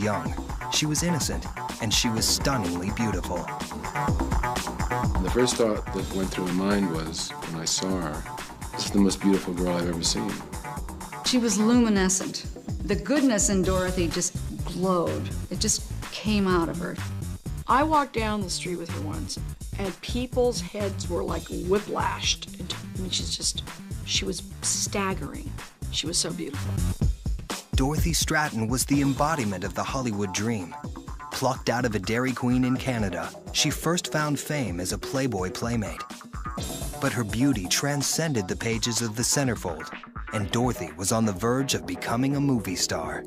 young, she was innocent, and she was stunningly beautiful. The first thought that went through my mind was, when I saw her, this is the most beautiful girl I've ever seen. She was luminescent. The goodness in Dorothy just glowed. It just came out of her. I walked down the street with her once, and people's heads were like whiplashed. I mean, she was staggering. She was so beautiful. Dorothy Stratten was the embodiment of the Hollywood dream. Plucked out of a Dairy Queen in Canada, she first found fame as a Playboy Playmate. But her beauty transcended the pages of the centerfold, and Dorothy was on the verge of becoming a movie star.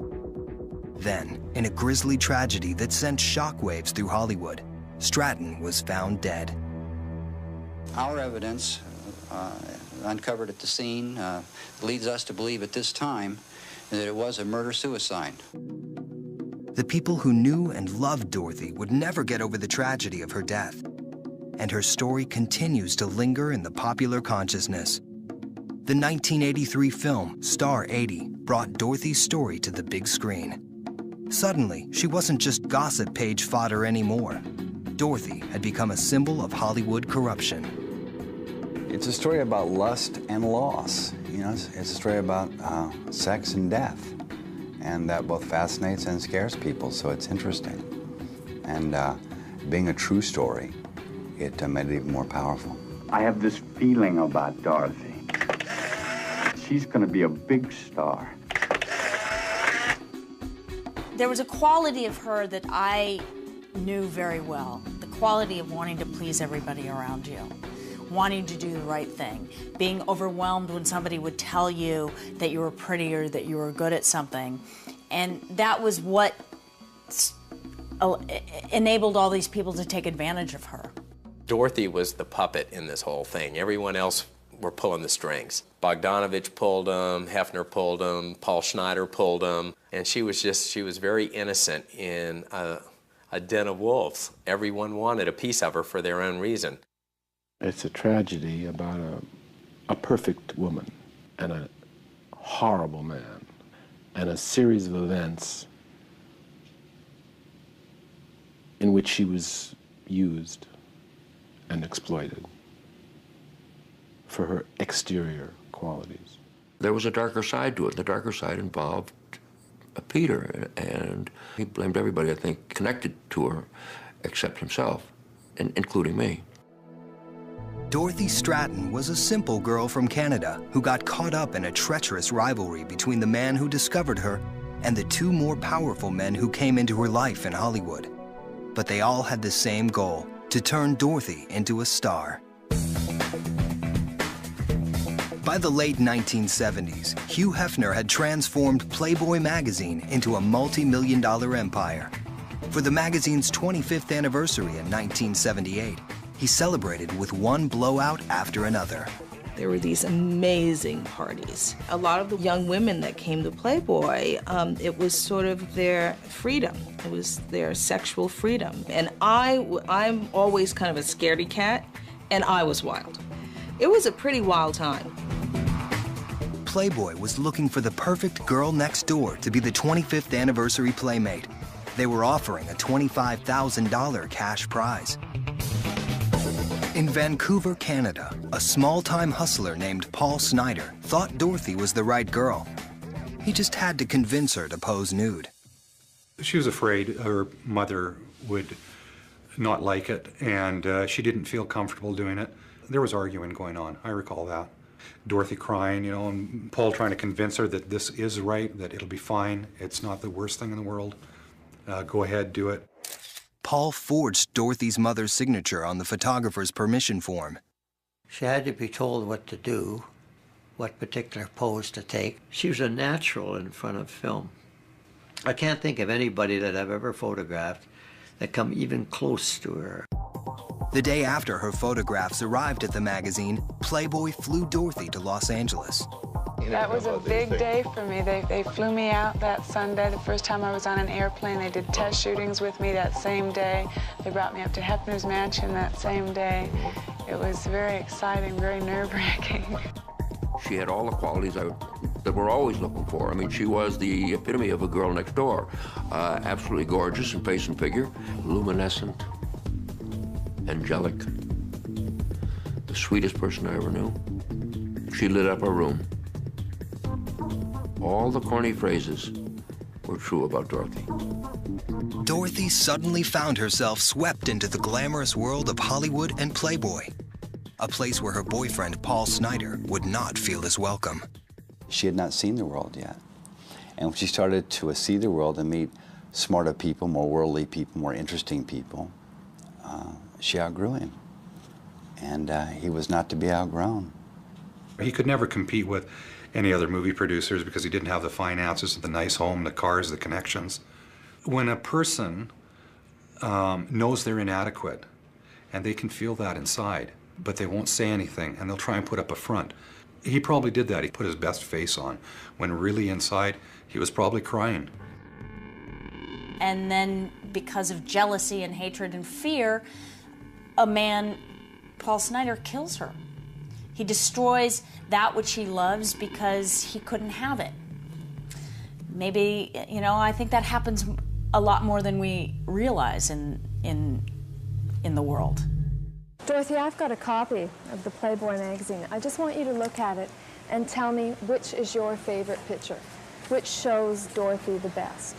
Then, in a grisly tragedy that sent shockwaves through Hollywood, Stratten was found dead. Our evidence uncovered at the scene leads us to believe at this time that it was a murder-suicide. The people who knew and loved Dorothy would never get over the tragedy of her death, and her story continues to linger in the popular consciousness. The 1983 film Star 80 brought Dorothy's story to the big screen. Suddenly, she wasn't just gossip page fodder anymore. Dorothy had become a symbol of Hollywood corruption. It's a story about lust and loss. You know, it's a story about sex and death. And that both fascinates and scares people, so it's interesting. And being a true story, it made it even more powerful. I have this feeling about Dorothy. She's going to be a big star. There was a quality of her that I knew very well, the quality of wanting to please everybody around you, wanting to do the right thing, being overwhelmed when somebody would tell you that you were pretty or that you were good at something. And that was what enabled all these people to take advantage of her. Dorothy was the puppet in this whole thing. Everyone else were pulling the strings. Bogdanovich pulled them, Hefner pulled them, Paul Schneider pulled them, and she was very innocent in a den of wolves. Everyone wanted a piece of her for their own reason. It's a tragedy about a perfect woman and a horrible man, and a series of events in which she was used and exploited for her exterior qualities. There was a darker side to it. The darker side involved Peter, and he blamed everybody, I think, connected to her, except himself, including me. Dorothy Stratten was a simple girl from Canada who got caught up in a treacherous rivalry between the man who discovered her and the two more powerful men who came into her life in Hollywood. But they all had the same goal, to turn Dorothy into a star. By the late 1970s, Hugh Hefner had transformed Playboy magazine into a multi-million-dollar empire. For the magazine's 25th anniversary in 1978, he celebrated with one blowout after another. There were these amazing parties. A lot of the young women that came to Playboy, it was sort of their freedom. It was their sexual freedom. And I'm always kind of a scaredy cat, and I was wild. It was a pretty wild time. Playboy was looking for the perfect girl next door to be the 25th anniversary Playmate. They were offering a $25,000 cash prize. In Vancouver, Canada, a small-time hustler named Paul Schneider thought Dorothy was the right girl. He just had to convince her to pose nude. She was afraid her mother would not like it, and she didn't feel comfortable doing it. There was arguing going on, I recall that. Dorothy crying, you know, and Paul trying to convince her that this is right, that it'll be fine, it's not the worst thing in the world. Go ahead, do it. Paul forged Dorothy's mother's signature on the photographer's permission form. She had to be told what to do, what particular pose to take. She was a natural in front of film. I can't think of anybody that I've ever photographed that come even close to her. The day after her photographs arrived at the magazine, Playboy flew Dorothy to Los Angeles. That was a big day for me. They flew me out that Sunday, the first time I was on an airplane. They did test shootings with me that same day. They brought me up to Hefner's mansion that same day. It was very exciting, very nerve-wracking. She had all the qualities I would that we're always looking for. I mean, she was the epitome of a girl next door. Absolutely gorgeous in face and figure, luminescent, angelic, the sweetest person I ever knew. She lit up our room. All the corny phrases were true about Dorothy. Dorothy suddenly found herself swept into the glamorous world of Hollywood and Playboy, a place where her boyfriend, Paul Snider, would not feel as welcome. She had not seen the world yet. And when she started to see the world and meet smarter people, more worldly people, more interesting people, she outgrew him. And he was not to be outgrown. He could never compete with any other movie producers because he didn't have the finances, the nice home, the cars, the connections. When a person knows they're inadequate, and they can feel that inside, but they won't say anything, and they'll try and put up a front. He probably did that. He put his best face on, when really inside, he was probably crying. And then, because of jealousy and hatred and fear, a man, Paul Snider, kills her. He destroys that which he loves because he couldn't have it. Maybe, you know, I think that happens a lot more than we realize in the world. Dorothy, I've got a copy of the Playboy magazine. I just want you to look at it and tell me which is your favorite picture, which shows Dorothy the best.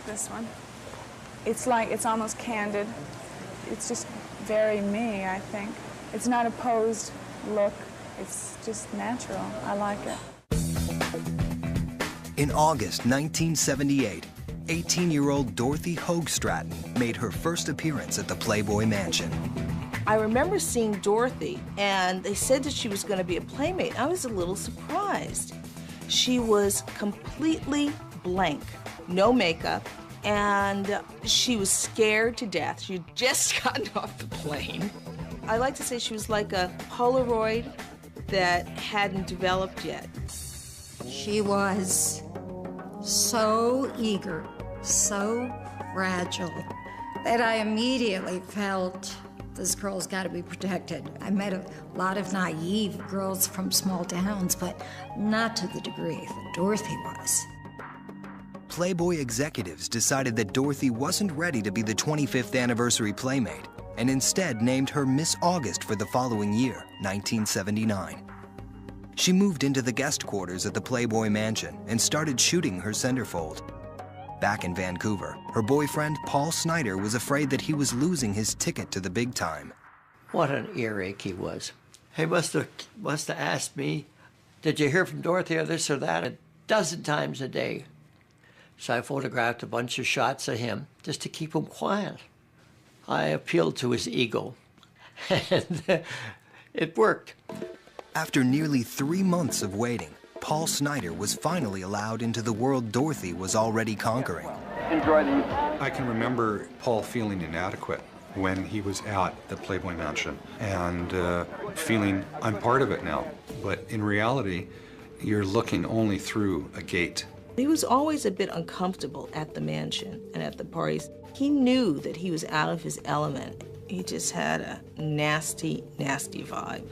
This one. It's like, it's almost candid. It's just very me, I think. It's not a posed look. It's just natural. I like it. In August 1978, 18-year-old Dorothy Stratten made her first appearance at the Playboy Mansion. I remember seeing Dorothy, and they said that she was going to be a Playmate. I was a little surprised. She was completely blank, no makeup, and she was scared to death. She had just gotten off the plane. I like to say she was like a Polaroid that hadn't developed yet. She was so eager, so fragile, that I immediately felt this girl's got to be protected. I met a lot of naive girls from small towns, but not to the degree that Dorothy was. Playboy executives decided that Dorothy wasn't ready to be the 25th anniversary Playmate, and instead named her Miss August for the following year, 1979. She moved into the guest quarters at the Playboy Mansion and started shooting her centerfold. Back in Vancouver, her boyfriend, Paul Snider, was afraid that he was losing his ticket to the big time. What an earache he was. He must have asked me, did you hear from Dorothy or this or that, a dozen times a day. So I photographed a bunch of shots of him just to keep him quiet. I appealed to his ego, and it worked. After nearly 3 months of waiting, Paul Snider was finally allowed into the world Dorothy was already conquering. Enjoy these. I can remember Paul feeling inadequate when he was at the Playboy Mansion and feeling, I'm part of it now. But in reality, you're looking only through a gate. He was always a bit uncomfortable at the mansion and at the parties. He knew that he was out of his element. He just had a nasty, nasty vibe.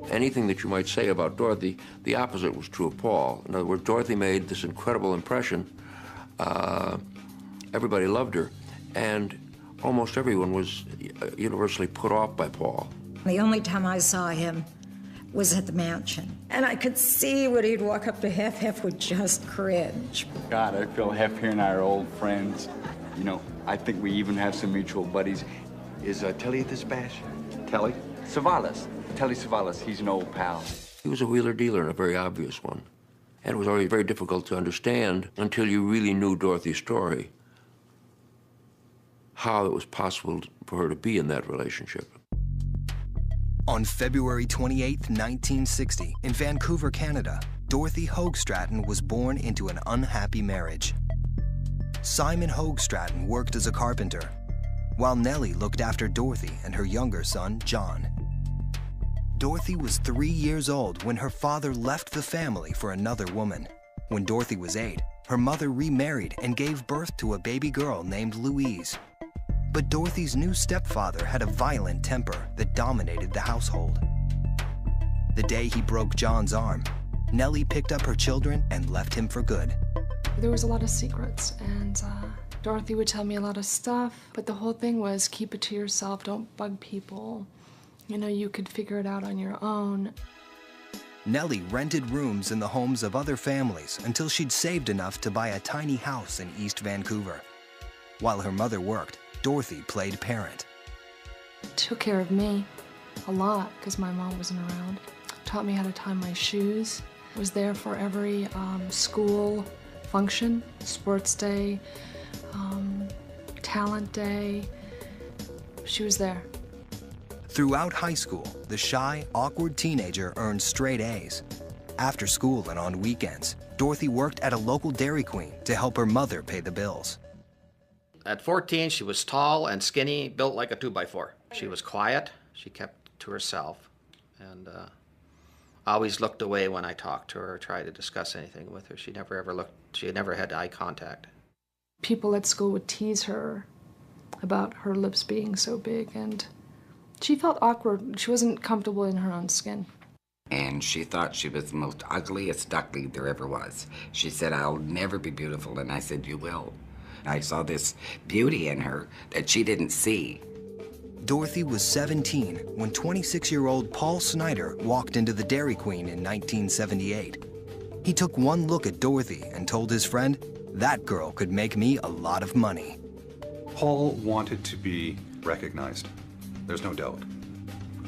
Anything that you might say about Dorothy, the opposite was true of Paul. In other words, Dorothy made this incredible impression. Everybody loved her, and almost everyone was universally put off by Paul. The only time I saw him was at the mansion. And I could see when he'd walk up to Hef would just cringe. God, I feel Hef here and I are old friends. You know, I think we even have some mutual buddies. Is Telly at this bash? Telly? Savalas. Telly Savalas, he's an old pal. He was a wheeler-dealer and a very obvious one. And it was always very difficult to understand until you really knew Dorothy's story, how it was possible for her to be in that relationship. On February 28, 1960, in Vancouver, Canada, Dorothy Stratten was born into an unhappy marriage. Simon Stratten worked as a carpenter, while Nellie looked after Dorothy and her younger son, John. Dorothy was 3 years old when her father left the family for another woman. When Dorothy was 8, her mother remarried and gave birth to a baby girl named Louise. But Dorothy's new stepfather had a violent temper that dominated the household. The The day he broke John's arm, Nellie picked up her children and left him for good. There was a lot of secrets, and Dorothy would tell me a lot of stuff, but the whole thing was keep it to yourself, don't bug people. You know, you could figure it out on your own. Nellie rented rooms in the homes of other families until she'd saved enough to buy a tiny house in East Vancouver. While her mother worked, Dorothy played parent. Took care of me a lot because my mom wasn't around. Taught me how to tie my shoes. Was there for every school function, sports day, talent day. She was there. Throughout high school, the shy, awkward teenager earned straight A's. After school and on weekends, Dorothy worked at a local Dairy Queen to help her mother pay the bills. At 14, she was tall and skinny, built like a 2x4. She was quiet, she kept to herself, and always looked away when I talked to her or tried to discuss anything with her. She never had eye contact. People at school would tease her about her lips being so big, and she felt awkward. She wasn't comfortable in her own skin. And she thought she was the most ugliest duckling there ever was. She said, I'll never be beautiful, and I said, you will. I saw this beauty in her that she didn't see. Dorothy was 17 when 26-year-old Paul Snyder walked into the Dairy Queen in 1978. He took one look at Dorothy and told his friend, that girl could make me a lot of money. Paul wanted to be recognized. There's no doubt.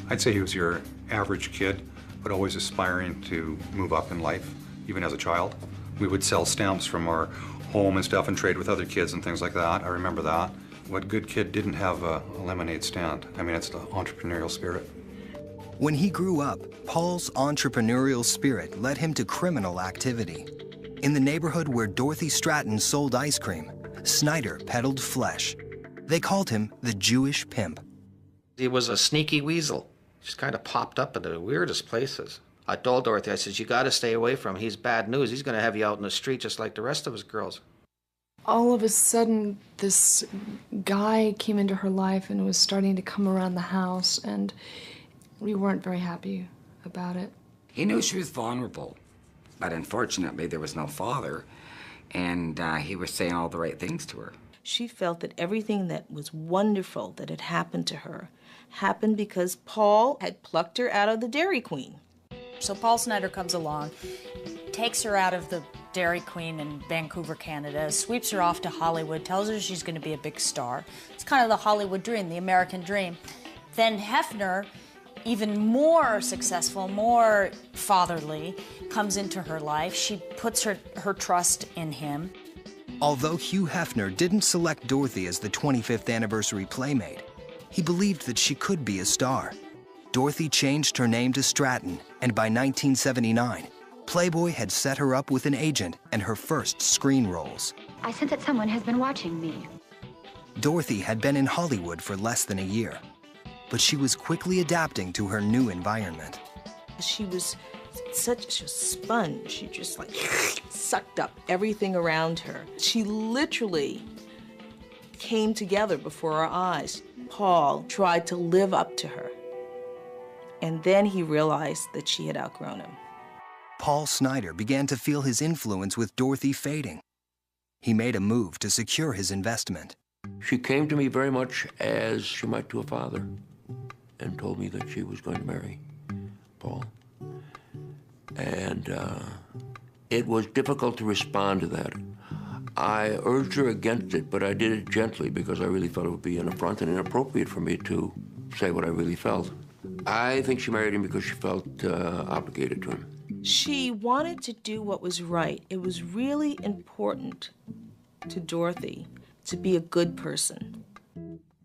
I'd say he was your average kid, but always aspiring to move up in life, even as a child. We would sell stamps from our home and stuff and trade with other kids and things like that. I remember that. What good kid didn't have a lemonade stand? I mean, it's the entrepreneurial spirit. When he grew up, Paul's entrepreneurial spirit led him to criminal activity. In the neighborhood where Dorothy Stratten sold ice cream, Snyder peddled flesh. They called him the Jewish pimp. He was a sneaky weasel. Just kind of popped up in the weirdest places. I told Dorothy, I said, you got to stay away from him. He's bad news. He's going to have you out in the street just like the rest of his girls. All of a sudden, this guy came into her life and was starting to come around the house, and we weren't very happy about it. He knew she was vulnerable, but unfortunately there was no father, and he was saying all the right things to her. She felt that everything that was wonderful that had happened to her happened because Paul had plucked her out of the Dairy Queen. So Paul Snyder comes along, takes her out of the Dairy Queen in Vancouver, Canada, sweeps her off to Hollywood, tells her she's going to be a big star. It's kind of the Hollywood dream, the American dream. Then Hefner, even more successful, more fatherly, comes into her life. She puts her trust in him. Although Hugh Hefner didn't select Dorothy as the 25th anniversary Playmate, he believed that she could be a star. Dorothy changed her name to Stratten, and by 1979, Playboy had set her up with an agent and her first screen roles. I sense that someone has been watching me. Dorothy had been in Hollywood for less than a year, but she was quickly adapting to her new environment. She was such a sponge. She just like sucked up everything around her. She literally came together before our eyes. Paul tried to live up to her, and then he realized that she had outgrown him. Paul Snyder began to feel his influence with Dorothy fading. He made a move to secure his investment. She came to me very much as she might to a father and told me that she was going to marry Paul. And it was difficult to respond to that. I urged her against it, but I did it gently because I really felt it would be an affront and inappropriate for me to say what I really felt. I think she married him because she felt obligated to him. She wanted to do what was right. It was really important to Dorothy to be a good person.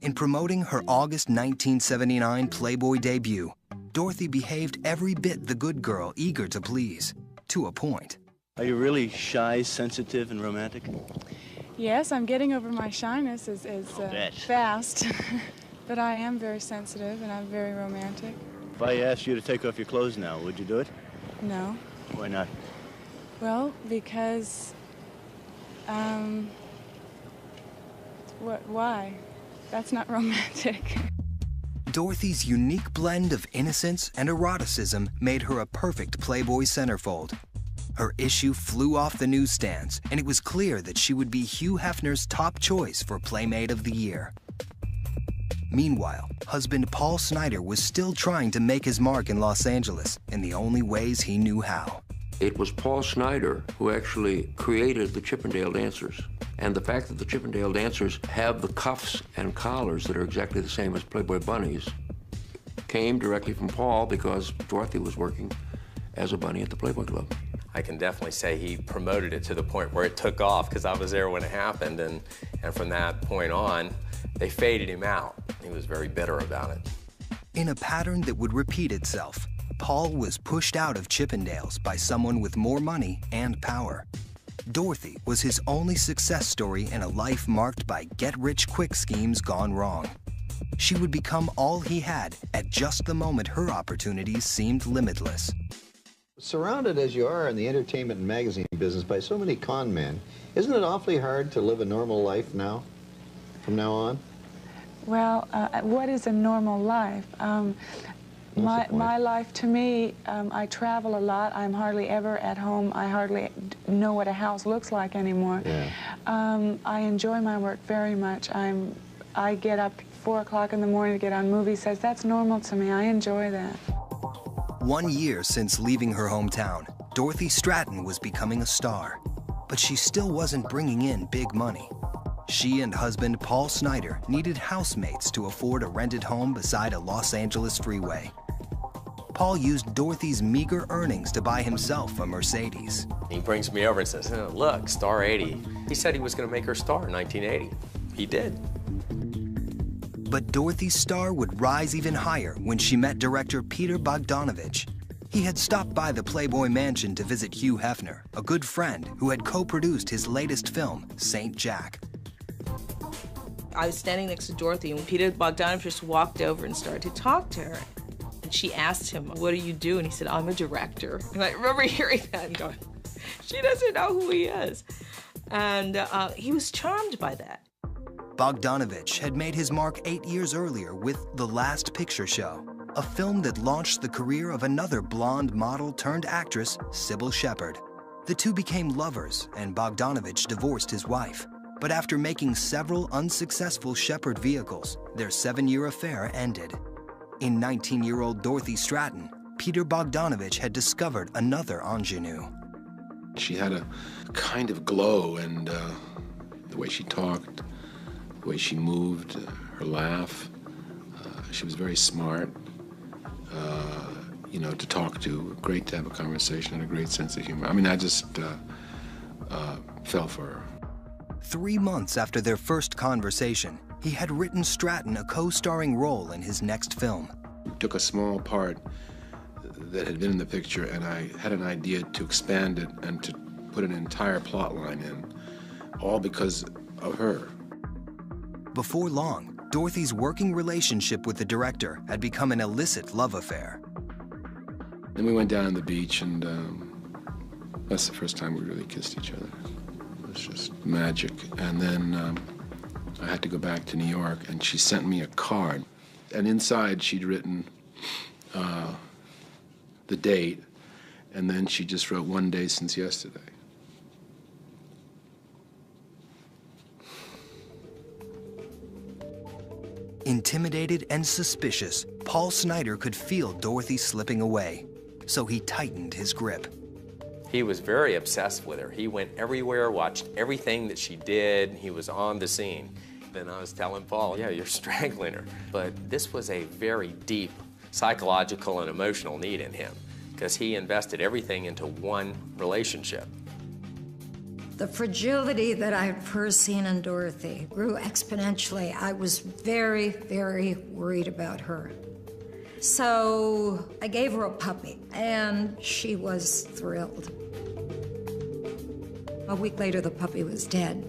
In promoting her August 1979 Playboy debut, Dorothy behaved every bit the good girl eager to please, to a point. Are you really shy, sensitive, and romantic? Yes, I'm getting over my shyness as fast. But I am very sensitive and I'm very romantic. If I asked you to take off your clothes now, would you do it? No. Why not? Well, because, why? That's not romantic. Dorothy's unique blend of innocence and eroticism made her a perfect Playboy centerfold. Her issue flew off the newsstands, and it was clear that she would be Hugh Hefner's top choice for Playmate of the Year. Meanwhile, husband Paul Snider was still trying to make his mark in Los Angeles in the only ways he knew how. It was Paul Snider who actually created the Chippendale dancers. And the fact that the Chippendale dancers have the cuffs and collars that are exactly the same as Playboy bunnies came directly from Paul because Dorothy was working as a bunny at the Playboy Club. I can definitely say he promoted it to the point where it took off because I was there when it happened, and from that point on, they faded him out. He was very bitter about it. In a pattern that would repeat itself, Paul was pushed out of Chippendales by someone with more money and power. Dorothy was his only success story in a life marked by get-rich-quick schemes gone wrong. She would become all he had at just the moment her opportunities seemed limitless. Surrounded as you are in the entertainment and magazine business by so many con men, isn't it awfully hard to live a normal life now, from now on? Well, what is a normal life? My life, to me, I travel a lot. I'm hardly ever at home. I hardly know what a house looks like anymore. Yeah. I enjoy my work very much. I get up 4 o'clock in the morning to get on movie sets. That's normal to me. I enjoy that. 1 year since leaving her hometown, Dorothy Stratten was becoming a star. But she still wasn't bringing in big money. She and husband Paul Snider needed housemates to afford a rented home beside a Los Angeles freeway. Paul used Dorothy's meager earnings to buy himself a Mercedes. He brings me over and says, oh, look, star 80. He said he was going to make her star in 1980. He did. But Dorothy's star would rise even higher when she met director Peter Bogdanovich. He had stopped by the Playboy Mansion to visit Hugh Hefner, a good friend who had co-produced his latest film, St. Jack. I was standing next to Dorothy, and Peter Bogdanovich just walked over and started to talk to her. And she asked him, what do you do? And he said, I'm a director. And I remember hearing that and going, she doesn't know who he is. And he was charmed by that. Bogdanovich had made his mark 8 years earlier with The Last Picture Show, a film that launched the career of another blonde model turned actress, Sybil Shepherd. The two became lovers, and Bogdanovich divorced his wife. But after making several unsuccessful Shepherd vehicles, their 7-year affair ended. In 19-year-old Dorothy Stratten, Peter Bogdanovich had discovered another ingenue. She had a kind of glow, and the way she talked, the way she moved, her laugh. She was very smart, you know, to talk to, great to have a conversation, and a great sense of humor. I mean, I just fell for her. 3 months after their first conversation, he had written Stratten a co-starring role in his next film. Took a small part that had been in the picture, and I had an idea to expand it and to put an entire plot line in, all because of her. Before long, Dorothy's working relationship with the director had become an illicit love affair. Then we went down on the beach, and that's the first time we really kissed each other. It was just magic. And then I had to go back to New York, and she sent me a card. And inside, she'd written the date, and then she just wrote 1 day since yesterday. Intimidated and suspicious, Paul Snider could feel Dorothy slipping away, so he tightened his grip. He was very obsessed with her. He went everywhere, watched everything that she did. He was on the scene. Then I was telling Paul, yeah, you're strangling her. But this was a very deep psychological and emotional need in him because he invested everything into one relationship. The fragility that I had first seen in Dorothy grew exponentially. I was very, very worried about her. So I gave her a puppy, and she was thrilled. A week later, the puppy was dead.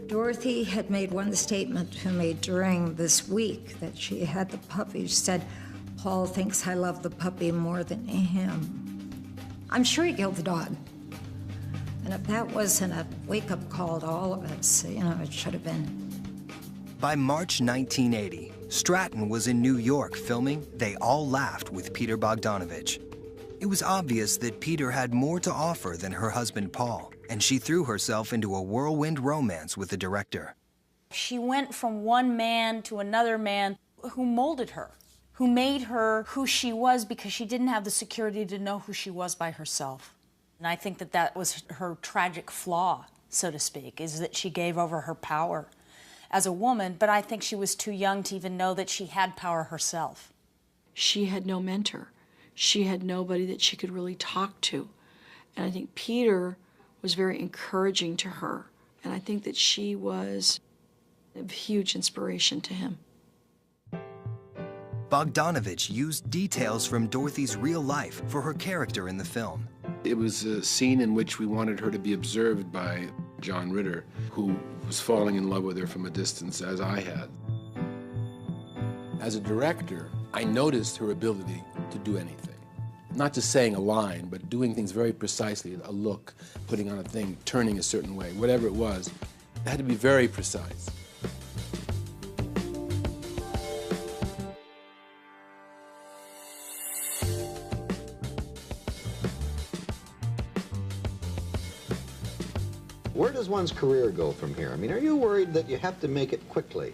Dorothy had made one statement to me during this week that she had the puppy. She said, Paul thinks I love the puppy more than him. I'm sure he killed the dog. And if that wasn't a wake-up call to all of us, you know, it should have been. By March 1980, Stratten was in New York filming They All Laughed with Peter Bogdanovich. It was obvious that Peter had more to offer than her husband Paul, and she threw herself into a whirlwind romance with the director. She went from one man to another man who molded her, who made her who she was because she didn't have the security to know who she was by herself. And I think that that was her tragic flaw, so to speak, is that she gave over her power as a woman, but I think she was too young to even know that she had power herself. She had no mentor. She had nobody that she could really talk to. And I think Peter was very encouraging to her. And I think that she was a huge inspiration to him. Bogdanovich used details from Dorothy's real life for her character in the film. It was a scene in which we wanted her to be observed by John Ritter, who was falling in love with her from a distance, as I had. As a director, I noticed her ability to do anything. Not just saying a line, but doing things very precisely, a look, putting on a thing, turning a certain way, whatever it was. It had to be very precise. Where does one's career go from here? I mean, are you worried that you have to make it quickly?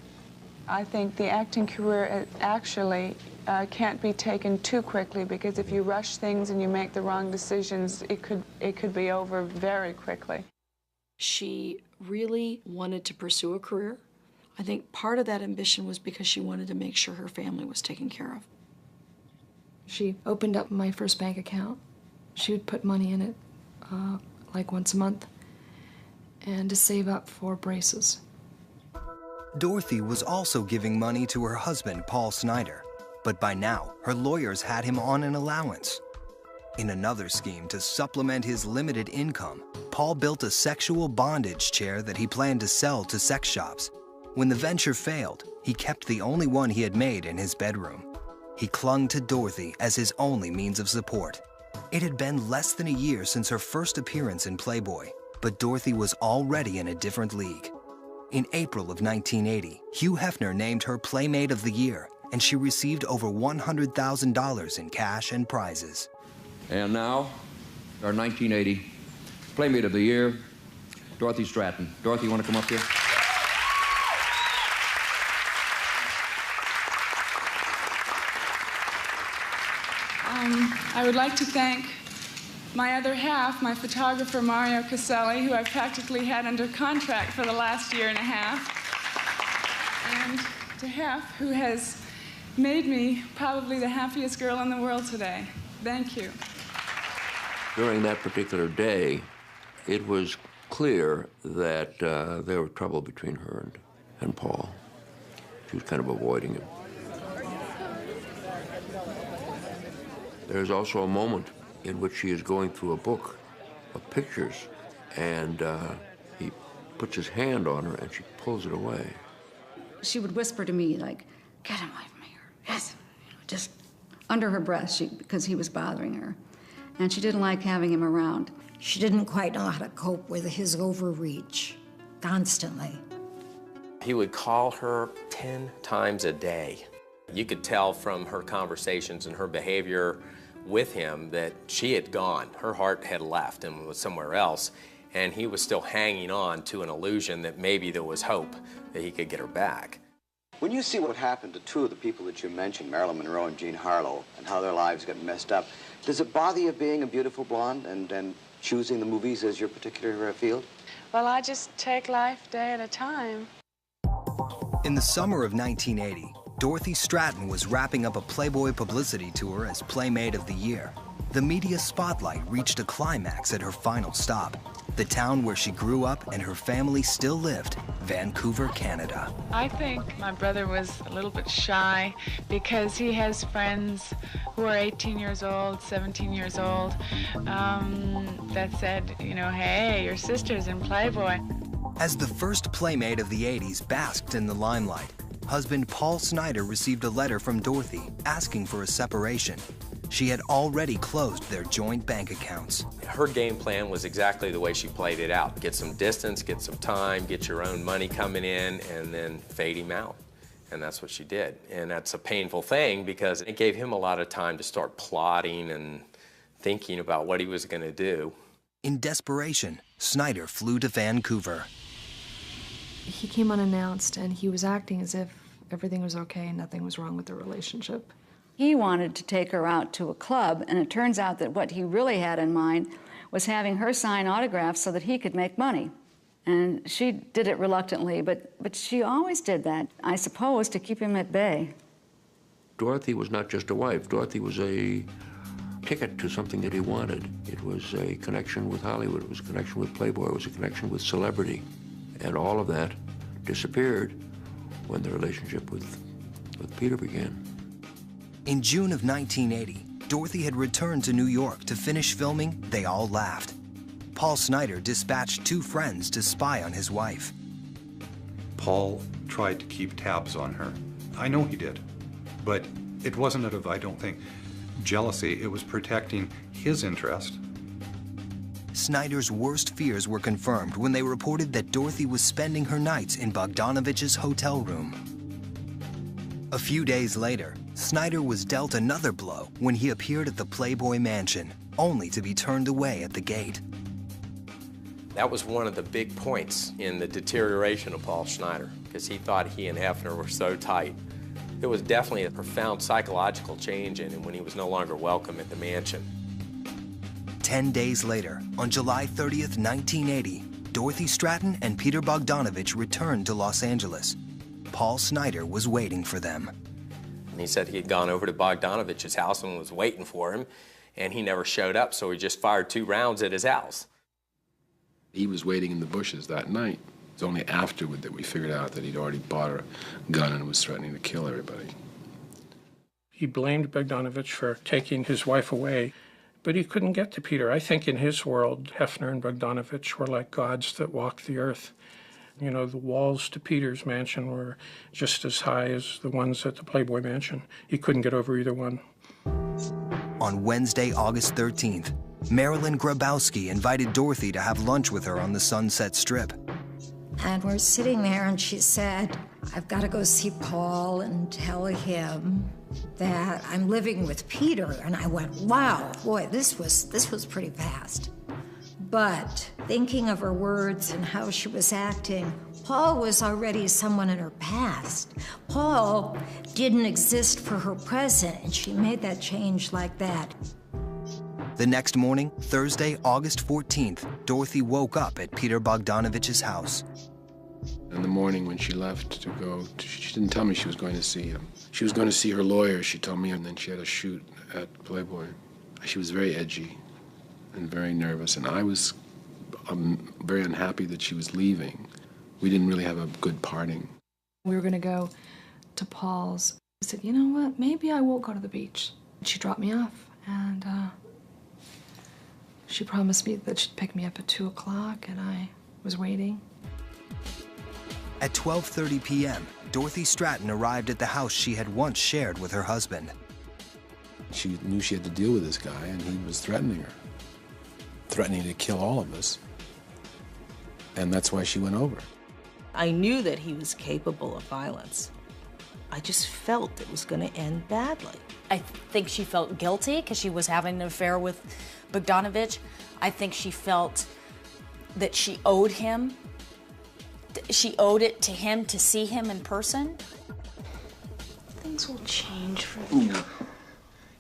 I think the acting career actually can't be taken too quickly, because if you rush things and you make the wrong decisions, it could be over very quickly. She really wanted to pursue a career. I think part of that ambition was because she wanted to make sure her family was taken care of. She opened up my first bank account. She would put money in it like once a month, and to save up for braces. Dorothy was also giving money to her husband, Paul Snider, but by now, her lawyers had him on an allowance. In another scheme to supplement his limited income, Paul built a sexual bondage chair that he planned to sell to sex shops. When the venture failed, he kept the only one he had made in his bedroom. He clung to Dorothy as his only means of support. It had been less than a year since her first appearance in Playboy, but Dorothy was already in a different league. In April of 1980, Hugh Hefner named her Playmate of the Year, and she received over $100,000 in cash and prizes. And now, our 1980 Playmate of the Year, Dorothy Stratten. Dorothy, you want to come up here? I would like to thank my other half, my photographer, Mario Caselli, who I've practically had under contract for the last year and a half, and to Hef, who has made me probably the happiest girl in the world today. Thank you. During that particular day, it was clear that there was trouble between her and Paul. She was kind of avoiding him. There's also a moment in which she is going through a book of pictures, and he puts his hand on her and she pulls it away. She would whisper to me, like, "Get him away from here." Yes. You know, just under her breath, because he was bothering her. And she didn't like having him around. She didn't quite know how to cope with his overreach, constantly. He would call her 10 times a day. You could tell from her conversations and her behavior with him that she had gone. Her heart had left and was somewhere else, and he was still hanging on to an illusion that maybe there was hope that he could get her back. When you see what happened to two of the people that you mentioned, Marilyn Monroe and Jean Harlow, and how their lives got messed up, does it bother you being a beautiful blonde and choosing the movies as your particular field? Well, I just take life day at a time. In the summer of 1980, Dorothy Stratten was wrapping up a Playboy publicity tour as Playmate of the Year. The media spotlight reached a climax at her final stop, the town where she grew up and her family still lived, Vancouver, Canada. I think my brother was a little bit shy because he has friends who are 18 years old, 17 years old, that said, you know, hey, your sister's in Playboy. As the first Playmate of the 80s basked in the limelight, husband Paul Snider received a letter from Dorothy asking for a separation. She had already closed their joint bank accounts. Her game plan was exactly the way she played it out. Get some distance, get some time, get your own money coming in, and then fade him out. And that's what she did. And that's a painful thing because it gave him a lot of time to start plotting and thinking about what he was going to do. In desperation, Snyder flew to Vancouver. He came unannounced and he was acting as if everything was okay and nothing was wrong with the relationship. He wanted to take her out to a club, and it turns out that what he really had in mind was having her sign autographs so that he could make money. And she did it reluctantly, but she always did that, I suppose, to keep him at bay. Dorothy was not just a wife. Dorothy was a ticket to something that he wanted. It was a connection with Hollywood. It was a connection with Playboy. It was a connection with celebrity. And all of that disappeared when the relationship with Peter began. In June of 1980, Dorothy had returned to New York to finish filming They All Laughed. Paul Snyder dispatched 2 friends to spy on his wife. Paul tried to keep tabs on her. I know he did, but it wasn't out of, I don't think, jealousy. It was protecting his interest. Snyder's worst fears were confirmed when they reported that Dorothy was spending her nights in Bogdanovich's hotel room. A few days later, Snyder was dealt another blow when he appeared at the Playboy mansion, only to be turned away at the gate. That was one of the big points in the deterioration of Paul Snyder, because he thought he and Hefner were so tight. It was definitely a profound psychological change in him when he was no longer welcome at the mansion. 10 days later, on July 30th, 1980, Dorothy Stratten and Peter Bogdanovich returned to Los Angeles. Paul Snyder was waiting for them. And he said he had gone over to Bogdanovich's house and was waiting for him, and he never showed up, so he just fired 2 rounds at his house. He was waiting in the bushes that night. It was only afterward that we figured out that he'd already bought a gun and was threatening to kill everybody. He blamed Bogdanovich for taking his wife away, but he couldn't get to Peter. I think in his world, Hefner and Bogdanovich were like gods that walked the earth. You know, the walls to Peter's mansion were just as high as the ones at the Playboy mansion. He couldn't get over either one. On Wednesday, August 13th, Marilyn Grabowski invited Dorothy to have lunch with her on the Sunset Strip. And we're sitting there, and she said, I've got to go see Paul and tell him that I'm living with Peter. And I went, wow, boy, this was pretty fast. But thinking of her words and how she was acting, Paul was already someone in her past. Paul didn't exist for her present, and she made that change like that. The next morning, Thursday, August 14th, Dorothy woke up at Peter Bogdanovich's house. In the morning when she left to go, she didn't tell me she was going to see him. She was going to see her lawyer, she told me, and then she had a shoot at Playboy. She was very edgy and very nervous, and I was very unhappy that she was leaving. We didn't really have a good parting. We were going to go to Paul's. I said, you know what, maybe I won't go to the beach. She dropped me off, and she promised me that she'd pick me up at 2 o'clock, and I was waiting. At 12:30 p.m., Dorothy Stratten arrived at the house she had once shared with her husband. She knew she had to deal with this guy, and he was threatening her, threatening to kill all of us. And that's why she went over. I knew that he was capable of violence. I just felt it was going to end badly. I think she felt guilty because she was having an affair with Bogdanovich. I think she felt that she owed him. She owed it to him to see him in person. Things will change for you.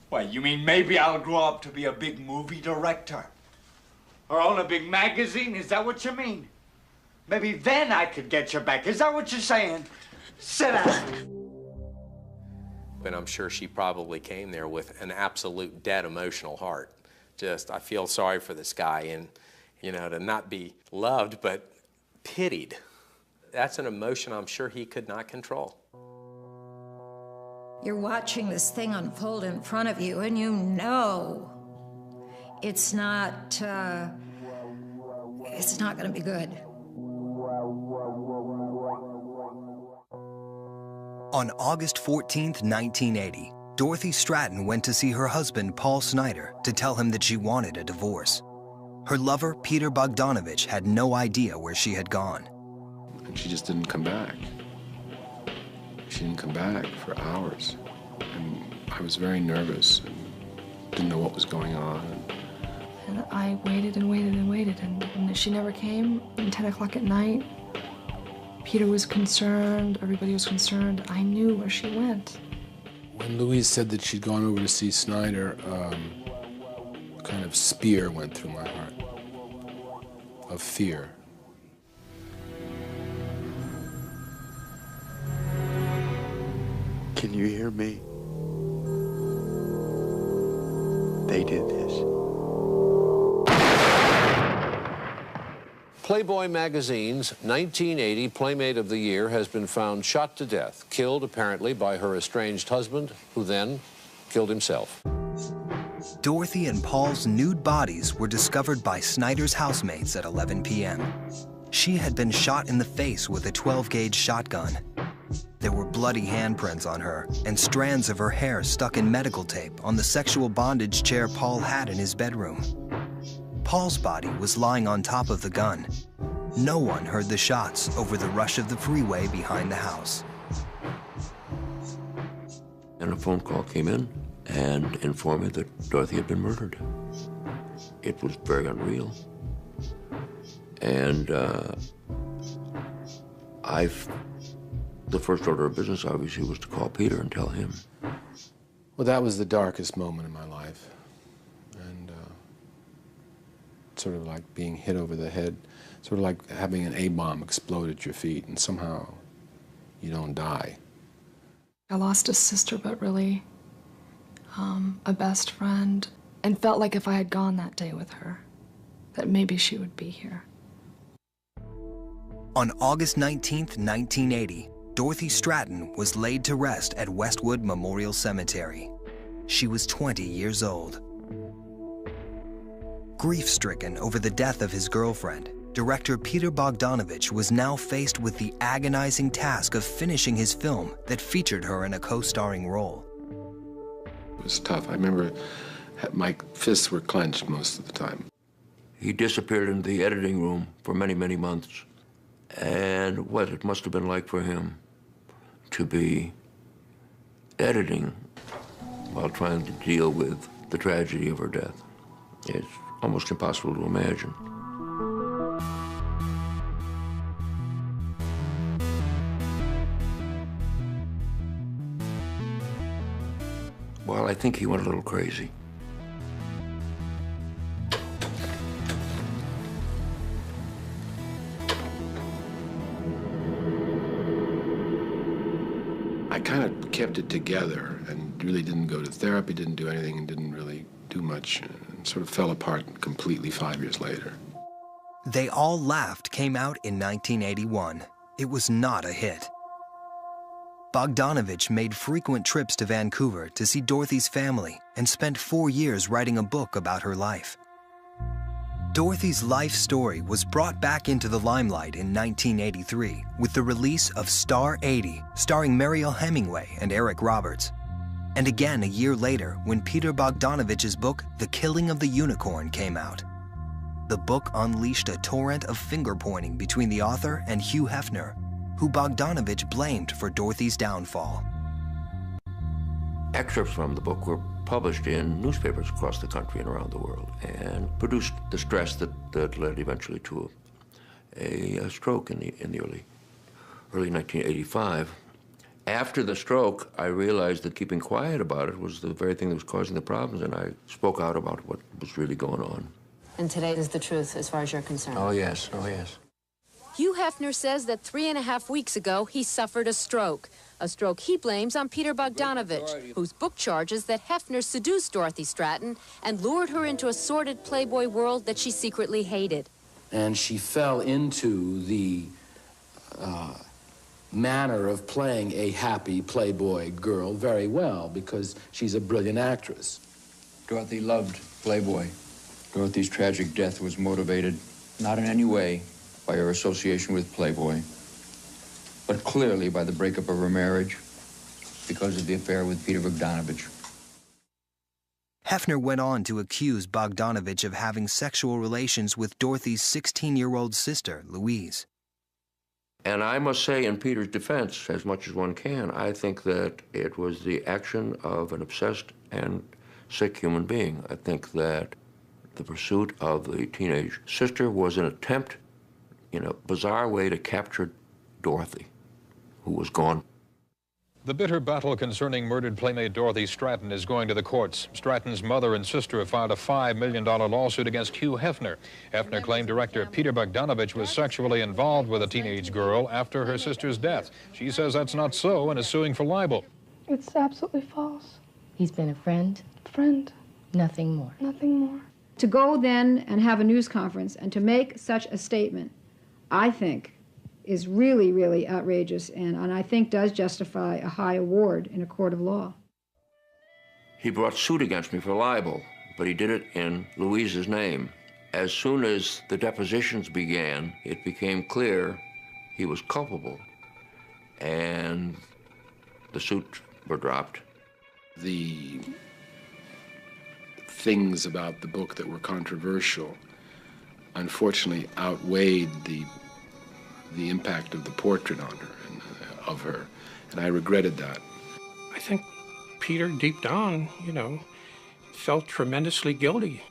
Why, you mean maybe I'll grow up to be a big movie director? Or own a big magazine? Is that what you mean? Maybe then I could get you back. Is that what you're saying? Sit down. But I'm sure she probably came there with an absolute dead emotional heart. Just, I feel sorry for this guy, and, you know, to not be loved, but pitied. That's an emotion I'm sure he could not control. You're watching this thing unfold in front of you, and you know it's not going to be good. On August 14th, 1980, Dorothy Stratten went to see her husband, Paul Snyder, to tell him that she wanted a divorce. Her lover, Peter Bogdanovich, had no idea where she had gone. And she just didn't come back. She didn't come back for hours. And I was very nervous and didn't know what was going on. And I waited and waited and waited, and she never came. And 10 o'clock at night, Peter was concerned, everybody was concerned. I knew where she went. When Louise said that she'd gone over to see Snyder, a kind of spear went through my heart of fear. Can you hear me? They did this. Playboy magazine's 1980 Playmate of the Year has been found shot to death, killed apparently by her estranged husband, who then killed himself. Dorothy and Paul's nude bodies were discovered by Snyder's housemates at 11 p.m. She had been shot in the face with a 12-gauge shotgun. There were bloody handprints on her and strands of her hair stuck in medical tape on the sexual bondage chair Paul had in his bedroom. Paul's body was lying on top of the gun. No one heard the shots over the rush of the freeway behind the house. And a phone call came in and informed me that Dorothy had been murdered. It was very unreal. And the first order of business, obviously, was to call Peter and tell him. Well, that was the darkest moment in my life. And sort of like being hit over the head, sort of like having an A-bomb explode at your feet, and somehow you don't die. I lost a sister, but really a best friend, and felt like if I had gone that day with her, that maybe she would be here. On August 19th, 1980, Dorothy Stratten was laid to rest at Westwood Memorial Cemetery. She was 20 years old. Grief-stricken over the death of his girlfriend, director Peter Bogdanovich was now faced with the agonizing task of finishing his film that featured her in a co-starring role. It was tough. I remember my fists were clenched most of the time. He disappeared into the editing room for many, many months. And what it must have been like for him to be editing while trying to deal with the tragedy of her death. It's almost impossible to imagine. Well, I think he went a little crazy. I kind of kept it together and really didn't go to therapy, didn't do anything, and didn't really do much, and sort of fell apart completely 5 years later. They All Laughed came out in 1981. It was not a hit. Bogdanovich made frequent trips to Vancouver to see Dorothy's family and spent 4 years writing a book about her life. Dorothy's life story was brought back into the limelight in 1983 with the release of Star 80, starring Mariel Hemingway and Eric Roberts. And again a year later when Peter Bogdanovich's book, The Killing of the Unicorn, came out. The book unleashed a torrent of finger-pointing between the author and Hugh Hefner, who Bogdanovich blamed for Dorothy's downfall. Excerpts from the book were published in newspapers across the country and around the world and produced the stress that led eventually to a stroke in the early 1985. After the stroke, I realized that keeping quiet about it was the very thing that was causing the problems, and I spoke out about what was really going on. And today is the truth as far as you're concerned. Oh, yes. Oh, yes. Hugh Hefner says that 3.5 weeks ago, he suffered a stroke he blames on Peter Bogdanovich, whose book charges that Hefner seduced Dorothy Stratten and lured her into a sordid Playboy world that she secretly hated. And she fell into the manner of playing a happy Playboy girl very well because she's a brilliant actress. Dorothy loved Playboy. Dorothy's tragic death was motivated not in any way by her association with Playboy, but clearly by the breakup of her marriage because of the affair with Peter Bogdanovich. Hefner went on to accuse Bogdanovich of having sexual relations with Dorothy's 16-year-old sister, Louise. And I must say, in Peter's defense, as much as one can, I think that it was the action of an obsessed and sick human being. I think that the pursuit of the teenage sister was an attempt, in a bizarre way, to capture Dorothy, who was gone. The bitter battle concerning murdered Playmate Dorothy Stratten is going to the courts. Stratten's mother and sister have filed a $5 million lawsuit against Hugh Hefner. Hefner claimed director Peter Bogdanovich was sexually involved with a teenage girl after her sister's death. She says that's not so and is suing for libel. It's absolutely false. He's been a friend? Friend. Nothing more. Nothing more. To go then and have a news conference and to make such a statement, I think, is really, really outrageous and I think does justify a high award in a court of law. He brought suit against me for libel, but he did it in Louise's name. As soon as the depositions began, it became clear he was culpable, and the suit were dropped. The things about the book that were controversial, unfortunately, outweighed the impact of the portrait on her and of her, and I regretted that. I think Peter, deep down, felt tremendously guilty.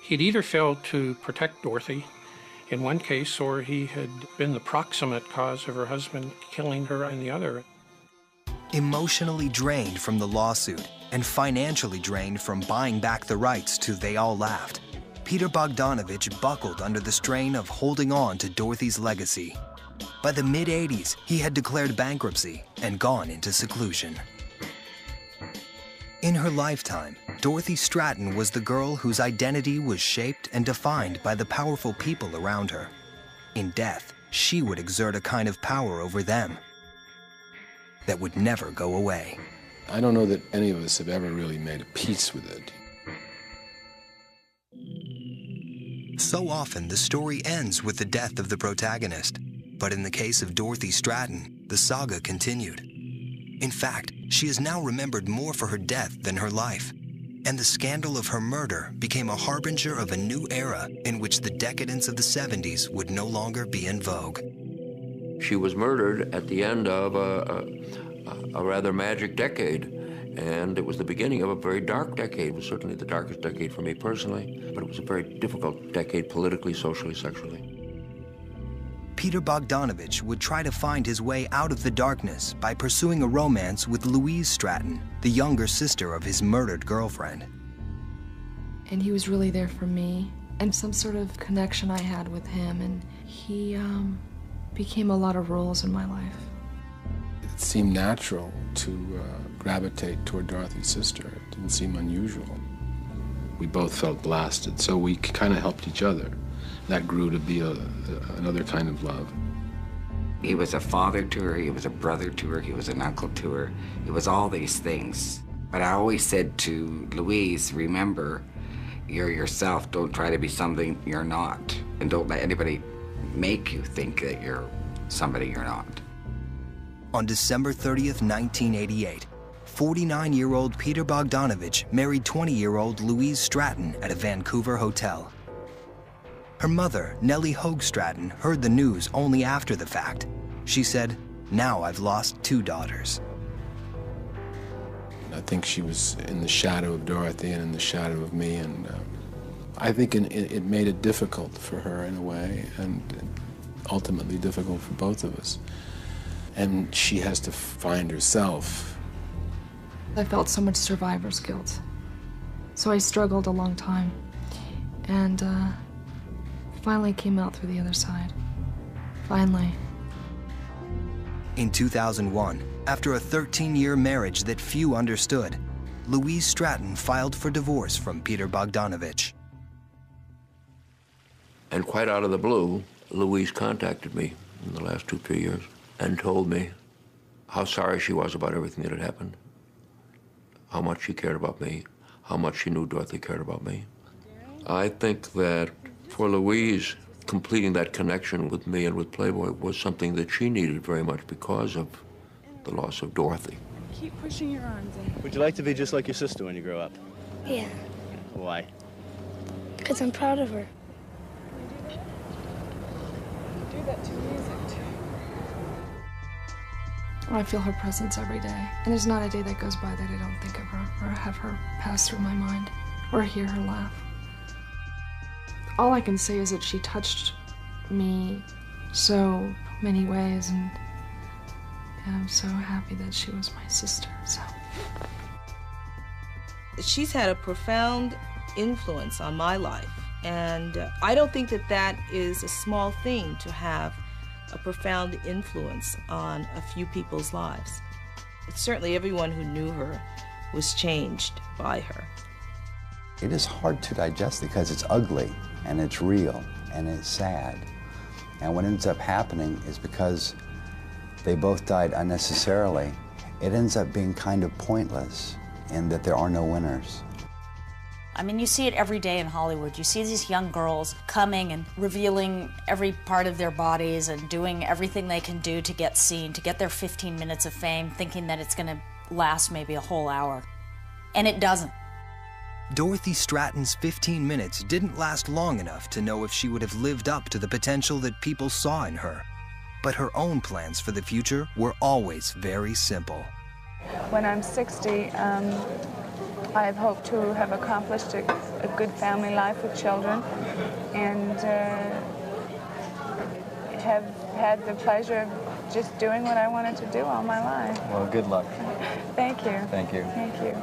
He'd either failed to protect Dorothy in one case, or he had been the proximate cause of her husband killing her in the other. Emotionally drained from the lawsuit and financially drained from buying back the rights to They All Laughed, Peter Bogdanovich buckled under the strain of holding on to Dorothy's legacy. By the mid-'80s, he had declared bankruptcy and gone into seclusion. In her lifetime, Dorothy Stratten was the girl whose identity was shaped and defined by the powerful people around her. In death, she would exert a kind of power over them that would never go away. I don't know that any of us have ever really made a peace with it. So often, the story ends with the death of the protagonist. But in the case of Dorothy Stratten, the saga continued. In fact, she is now remembered more for her death than her life. And the scandal of her murder became a harbinger of a new era in which the decadence of the 70s would no longer be in vogue. She was murdered at the end of a rather magic decade, and it was the beginning of a very dark decade. It was certainly the darkest decade for me personally, but it was a very difficult decade politically, socially, sexually. Peter Bogdanovich would try to find his way out of the darkness by pursuing a romance with Louise Stratten, the younger sister of his murdered girlfriend. And he was really there for me, and some sort of connection I had with him, and he became a lot of roles in my life. It seemed natural to gravitate toward Dorothy's sister. It didn't seem unusual. We both felt blasted, so we kind of helped each other. That grew to be another kind of love. He was a father to her, he was a brother to her, he was an uncle to her. He was all these things. But I always said to Louise, remember, you're yourself. Don't try to be something you're not. And don't let anybody make you think that you're somebody you're not. On December 30th, 1988, 49-year-old Peter Bogdanovich married 20-year-old Louise Stratten at a Vancouver hotel. Her mother, Nellie Hogue Stratten, heard the news only after the fact. She said, "Now I've lost 2 daughters." I think she was in the shadow of Dorothy and in the shadow of me, and I think it made it difficult for her in a way, and ultimately difficult for both of us. And she has to find herself. I felt so much survivor's guilt. So I struggled a long time, and finally came out through the other side. Finally. In 2001, after a 13-year marriage that few understood, Louise Stratten filed for divorce from Peter Bogdanovich. And quite out of the blue, Louise contacted me in the last 2-3 years and told me how sorry she was about everything that had happened, how much she cared about me, how much she knew Dorothy cared about me. I think that for Louise, completing that connection with me and with Playboy was something that she needed very much because of the loss of Dorothy. Keep pushing your arms in. Would you like to be just like your sister when you grow up? Yeah, Why? because I'm proud of her. Do that to music, too. I feel her presence every day. And there's not a day that goes by that I don't think of her or have her pass through my mind or hear her laugh. All I can say is that she touched me so many ways, and I'm so happy that she was my sister. So she's had a profound influence on my life, and I don't think that that is a small thing to have a profound influence on a few people's lives. Certainly everyone who knew her was changed by her. It is hard to digest because it's ugly and it's real and it's sad. And what ends up happening is because they both died unnecessarily, it ends up being kind of pointless in that there are no winners. I mean, you see it every day in Hollywood. You see these young girls coming and revealing every part of their bodies and doing everything they can do to get seen, to get their 15 minutes of fame, thinking that it's going to last maybe a whole hour. And it doesn't. Dorothy Stratten's 15 minutes didn't last long enough to know if she would have lived up to the potential that people saw in her. But her own plans for the future were always very simple. When I'm 60, I hope to have accomplished a good family life with children and have had the pleasure of just doing what I wanted to do all my life. Well, good luck. Thank you. Thank you. Thank you.